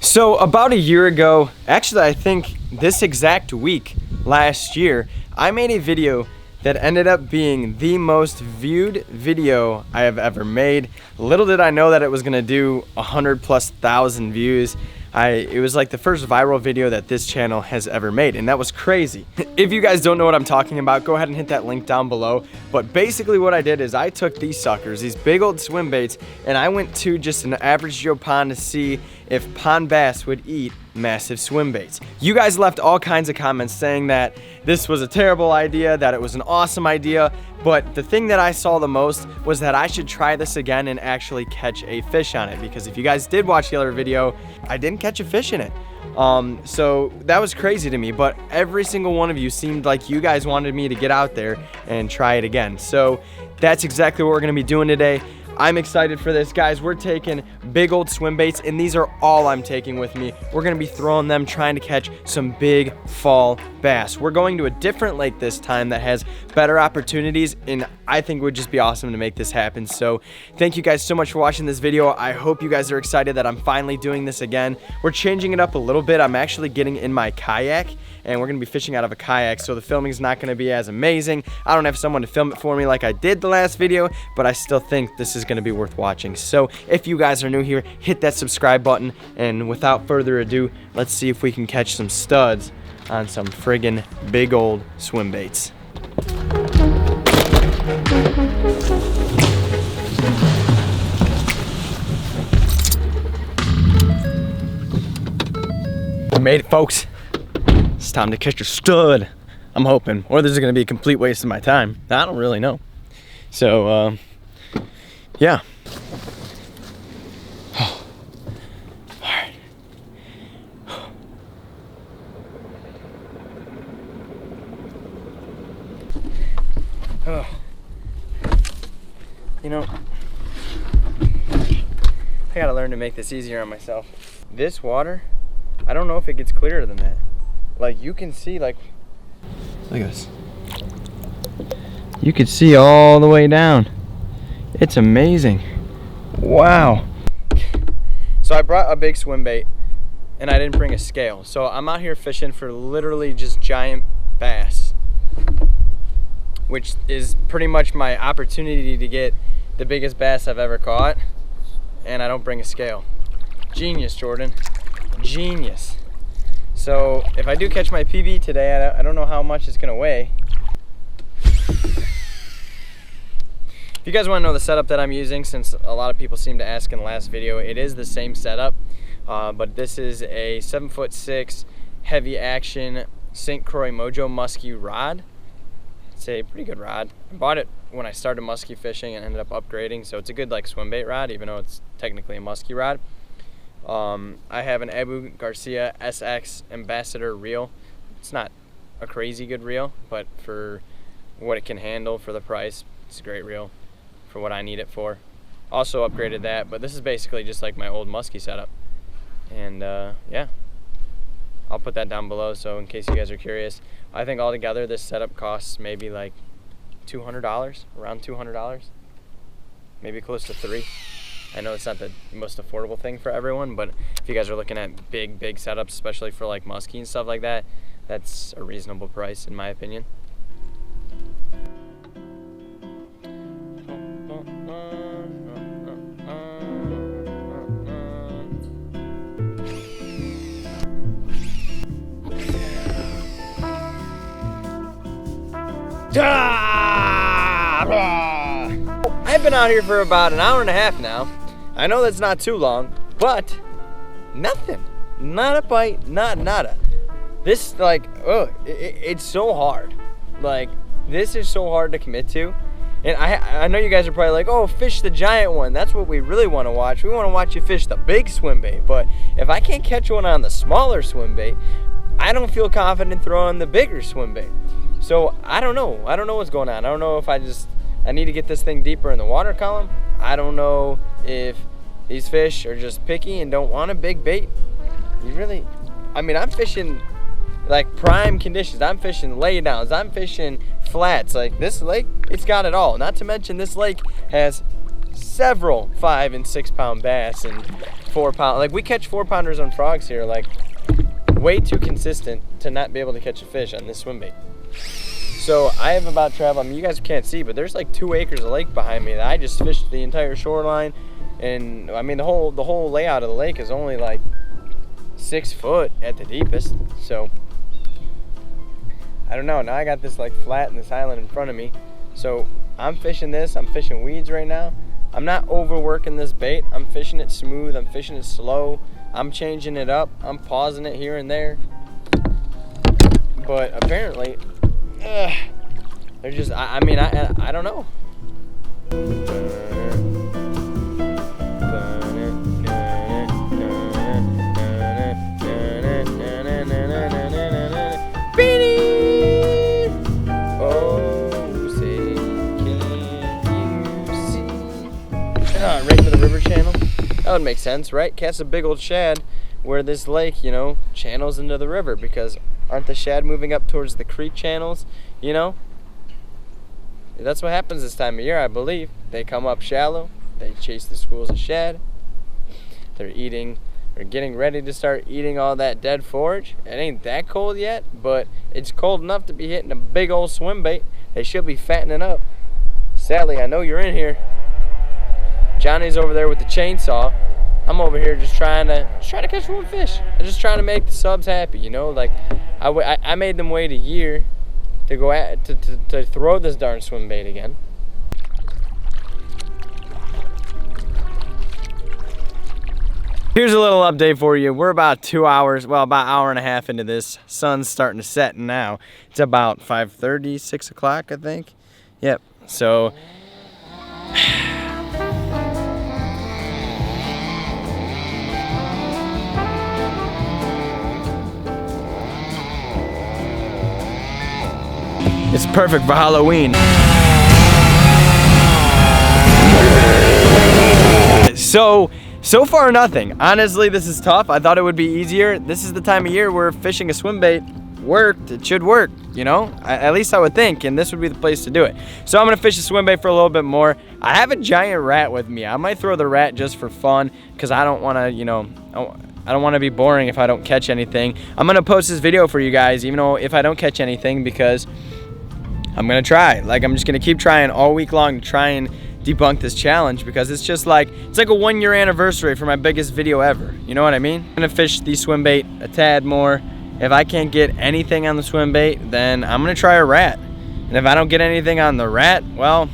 So about a year ago, actually I think this exact week last year, I made a video that ended up being the most viewed video I have ever made. Little did I know that it was gonna do 100,000+ views. It was like the first viral video that this channel has ever made, and that was crazy. If you guys don't know what I'm talking about, go ahead and hit that link down below. But basically what I did is I took these suckers, these big old swim baits, and I went to just an average Joe pond to see if pond bass would eat massive swim baits. You guys left all kinds of comments saying that this was a terrible idea, that it was an awesome idea, but the thing that I saw the most was that I should try this again and actually catch a fish on it, because if you guys did watch the other video, I didn't catch a fish in it. So that was crazy to me, but every single one of you seemed like you guys wanted me to get out there and try it again. So that's exactly what we're gonna be doing today. I'm excited for this, guys. We're taking big old swim baits, and these are all I'm taking with me. We're gonna be throwing them, trying to catch some big fall bass. We're going to a different lake this time that has better opportunities, and I think it would just be awesome to make this happen. So thank you guys so much for watching this video. I hope you guys are excited that I'm finally doing this again. We're changing it up a little bit. I'm actually getting in my kayak, and we're gonna be fishing out of a kayak, so the filming is not gonna be as amazing. I don't have someone to film it for me like I did the last video, but I still think this is gonna be worth watching. So if you guys are new here, hit that subscribe button, and without further ado, let's see if we can catch some studs on some friggin' big old swim baits. We made it, folks. It's time to catch a stud, I'm hoping, or this is gonna be a complete waste of my time. I don't really know. So yeah. Oh. All right. Oh. You know, I gotta learn to make this easier on myself. This water, I don't know if it gets clearer than that. Like, you can see, like, look at this. You can see all the way down. It's amazing. Wow. So I brought a big swim bait, and I didn't bring a scale. So I'm out here fishing for literally just giant bass, which is pretty much my opportunity to get the biggest bass I've ever caught, and I don't bring a scale. Genius, Jordan. Genius. So if I do catch my PB today, I don't know how much it's gonna weigh. If you guys want to know the setup that I'm using, since a lot of people seem to ask in the last video, it is the same setup, but this is a 7'6" heavy action St. Croix Mojo muskie rod. It's a pretty good rod. I bought it when I started muskie fishing and ended up upgrading, so it's a good like swim bait rod, even though it's technically a muskie rod. I have an Abu Garcia SX Ambassador reel. It's not a crazy good reel, but for what it can handle for the price, it's a great reel for what I need it for. Also upgraded that, but this is basically just like my old muskie setup. And yeah, I'll put that down below, so in case you guys are curious. I think altogether this setup costs maybe like $200, around $200, maybe close to $300. I know it's not the most affordable thing for everyone, but if you guys are looking at big setups, especially for like muskie and stuff like that, that's a reasonable price in my opinion. I've been out here for about an hour and a half now. I know that's not too long, but nothing. Not a bite, nada. This, like, oh, it's so hard. Like, this is so hard to commit to. And I know you guys are probably like, oh, fish the giant one. That's what we really want to watch. We want to watch you fish the big swim bait. But if I can't catch one on the smaller swim bait, I don't feel confident throwing the bigger swim bait. So I don't know. I don't know what's going on. I don't know if I need to get this thing deeper in the water column. I don't know if these fish are just picky and don't want a big bait. I mean, I'm fishing like prime conditions. I'm fishing laydowns. I'm fishing flats. Like this lake, it's got it all. Not to mention this lake has several 5 and 6 pound bass and 4 pound. Like, we catch 4-pounders on frogs here, like way too consistent to not be able to catch a fish on this swim bait. So I have about traveled, I mean, you guys can't see, but there's like 2 acres of lake behind me that I just fished the entire shoreline. And I mean, the whole layout of the lake is only like 6 foot at the deepest. So I don't know, now I got this like flat and this island in front of me. So I'm fishing this, I'm fishing weeds right now. I'm not overworking this bait. I'm fishing it smooth, I'm fishing it slow. I'm changing it up, I'm pausing it here and there. But apparently, they're just, I mean, I don't know. Right for the river channel. That would make sense, right? Cast a big old shad where this lake, you know, channels into the river, because aren't the shad moving up towards the creek channels, you know? That's what happens this time of year, I believe. They come up shallow, they chase the schools of shad. They're eating, or getting ready to start eating all that dead forage. It ain't that cold yet, but it's cold enough to be hitting a big old swim bait. They should be fattening up. Sally, I know you're in here. Johnny's over there with the chainsaw. I'm over here just trying to catch one fish. I'm just trying to make the subs happy, you know. Like I made them wait a year to go to throw this darn swim bait again. Here's a little update for you. We're about 2 hours, well, about an hour and a half into this. Sun's starting to set now. It's about 5:30, 6 o'clock, I think. Yep. So. It's perfect for Halloween. So far nothing. Honestly, this is tough. I thought it would be easier. This is the time of year where fishing a swim bait worked. It should work, you know? At least I would think, and this would be the place to do it. So I'm gonna fish a swim bait for a little bit more. I have a giant rat with me. I might throw the rat just for fun, because I don't wanna, you know, I don't wanna be boring if I don't catch anything. I'm gonna post this video for you guys, even though if I don't catch anything, because I'm gonna try. Like, I'm just gonna keep trying all week long to try and debunk this challenge, because it's just like, it's like a 1-year anniversary for my biggest video ever. You know what I mean? I'm gonna fish the swim bait a tad more. If I can't get anything on the swim bait, then I'm gonna try a rat. And if I don't get anything on the rat, well,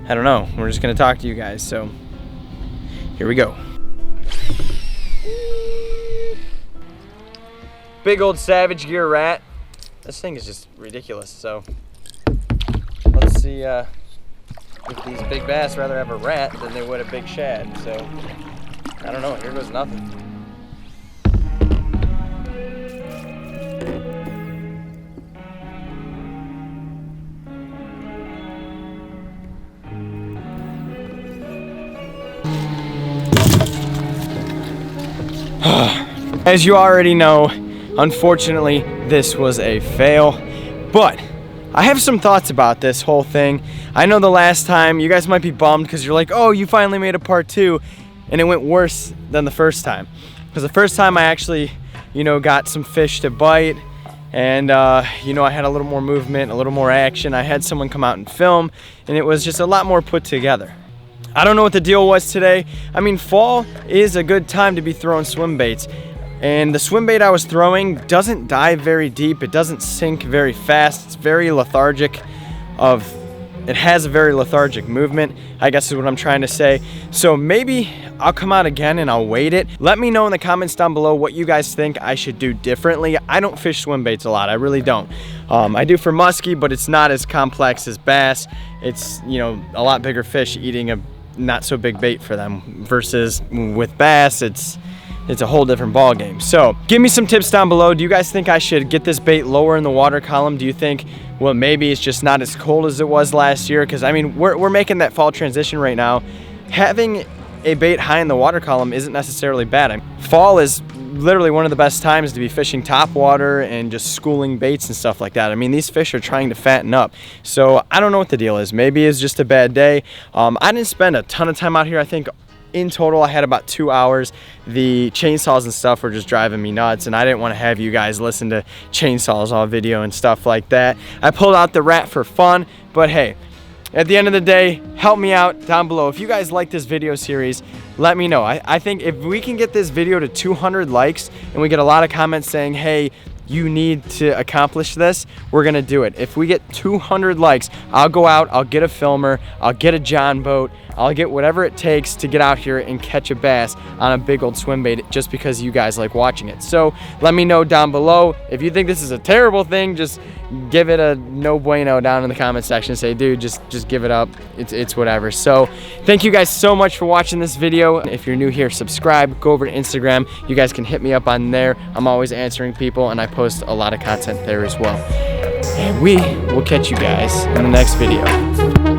I don't know. We're just gonna talk to you guys. So here we go. Big old Savage Gear rat. This thing is just ridiculous. So let's see if these big bass rather have a rat than they would a big shad. So I don't know. Here goes nothing. As you already know, unfortunately, this was a fail, but I have some thoughts about this whole thing. I know the last time, you guys might be bummed because you're like, oh, you finally made a part 2, and it went worse than the first time. Because the first time I actually, you know, got some fish to bite, and you know, I had a little more movement, a little more action. I had someone come out and film, and it was just a lot more put together. I don't know what the deal was today. I mean, fall is a good time to be throwing swim baits. And the swim bait I was throwing doesn't dive very deep. It doesn't sink very fast. It's very lethargic. It has a very lethargic movement, I guess is what I'm trying to say. So maybe I'll come out again and I'll weight it. Let me know in the comments down below what you guys think I should do differently. I don't fish swim baits a lot. I really don't. I do for muskie, but it's not as complex as bass. It's, you know, a lot bigger fish eating a not so big bait for them, versus with bass, it's a whole different ball game. So give me some tips down below. Do you guys think I should get this bait lower in the water column? Do you think, well, maybe it's just not as cold as it was last year? Because I mean, we're making that fall transition right now. Having a bait high in the water column isn't necessarily bad. Fall is literally one of the best times to be fishing top water and just schooling baits and stuff like that. I mean, these fish are trying to fatten up. So I don't know what the deal is. Maybe it's just a bad day. I didn't spend a ton of time out here. I think in total I had about 2 hours. The chainsaws and stuff were just driving me nuts, and I didn't want to have you guys listen to chainsaws all video and stuff like that. I pulled out the rat for fun, but hey, at the end of the day, help me out down below. If you guys like this video series, let me know. I think if we can get this video to 200 likes and we get a lot of comments saying, hey, you need to accomplish this, we're gonna do it. If we get 200 likes, I'll go out, I'll get a filmer, I'll get a John boat, I'll get whatever it takes to get out here and catch a bass on a big old swim bait just because you guys like watching it. So let me know down below. If you think this is a terrible thing, just give it a no bueno down in the comment section. Say, dude, just give it up. It's whatever. So thank you guys so much for watching this video. If you're new here, subscribe, go over to Instagram. You guys can hit me up on there. I'm always answering people, and I post a lot of content there as well. And we will catch you guys in the next video.